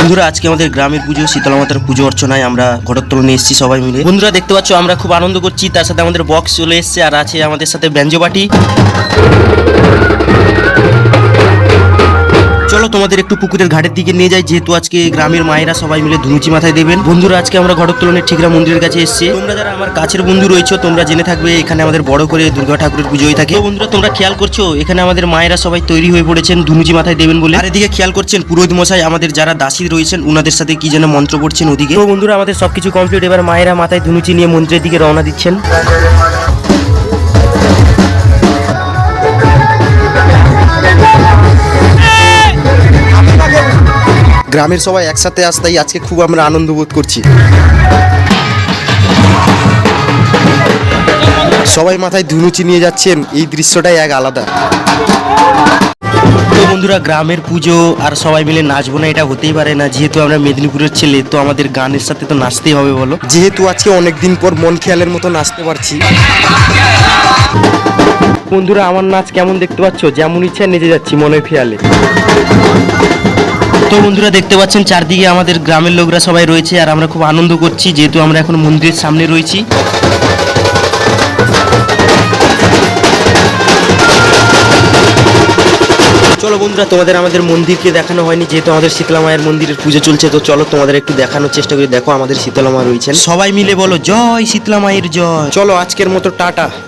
বন্ধুরা আজকে আমাদের গ্রামের পুজো শীতলা মাতার পুজো অর্চনায় আমরা ঘটোত্তোলনে এসেছি সবাই মিলে। বন্ধুরা দেখতে পাচ্ছ আমরা খুব আনন্দ করছি, তার সাথে আমাদের বক্স চলে এসেছে আর আছে আমাদের সাথে ব্যঞ্জো পার্টি। চলো তোমাদের একটু পুকুরের ঘাটের দিকে নিয়ে যাই, যেহেতু আজকে গ্রামের মায়েরা সবাই মিলে ধুনুচি মাথায় দেবেন। বন্ধুরা আজকে আমরা ঘটোত্তোলনের ঠিকরা মন্দিরের কাছে এসেছি। তোমরা যারা আমার কাছের বন্ধু রয়েছো তোমরা জেনে থাকবে এখানে আমাদের বড় করে দুর্গা ঠাকুরের পুজো হয়ে থাকে। তো বন্ধুরা তোমরা খেয়াল করছো এখানে আমাদের মায়েরা সবাই তৈরি হয়ে পড়েছেন ধুনুচি মাথায় দেবেন বলে। আর এদিকে খেয়াল করছেন পুরোহিত মশাই আমাদের যারা দাসী রয়েছেন উনাদের সাথে কি যেন মন্ত্র পড়ছেন ওদিকে। তো বন্ধুরা আমাদের সবকিছু কমপ্লিট, এবার মায়েরা মাথায় ধুনুচি নিয়ে মন্দিরের দিকে রওনা দিচ্ছেন। গ্রামের সবাই একসাথে আসতেই আজকে খুব আমরা আনন্দ বোধ করছি। সবাই মাথায় ধুনুচি নিয়ে যাচ্ছেন, এই দৃশ্যটাই এক আলাদা। তো বন্ধুরা গ্রামের পুজো আর সবাই মিলে নাচবো না এটা হতেই পারে না, যেহেতু আমরা মেদিনীপুরের ছেলে তো আমাদের গানের সাথে তো নাচতেই হবে বলো। যেহেতু আজকে অনেকদিন পর মন খেয়ালের মতো নাচতে পারছি। বন্ধুরা আমার নাচ কেমন দেখতে পাচ্ছ, যেমন ইচ্ছা নেচে যাচ্ছি মনের খেয়ালে। তো বন্ধুরা দেখতে পাচ্ছেন চারদিকে আমাদের গ্রামের লোকরা সবাই রয়েছে আর আমরা খুব আনন্দ করছি, যেহেতু আমরা এখন মন্দিরের সামনে রয়েছি। চলো বন্ধুরা তোমাদের আমাদের মন্দিরকে দেখানো হয়নি, যেহেতু আমাদের শীতলা মায়ের মন্দিরের পুজো চলছে। তো চলো তোমাদের একটু দেখানোর চেষ্টা করি। দেখো আমাদের শীতলা মা রয়েছেন, সবাই মিলে বলো জয় শীতলা মায়ের জয়। চলো আজকের মতো টাটা।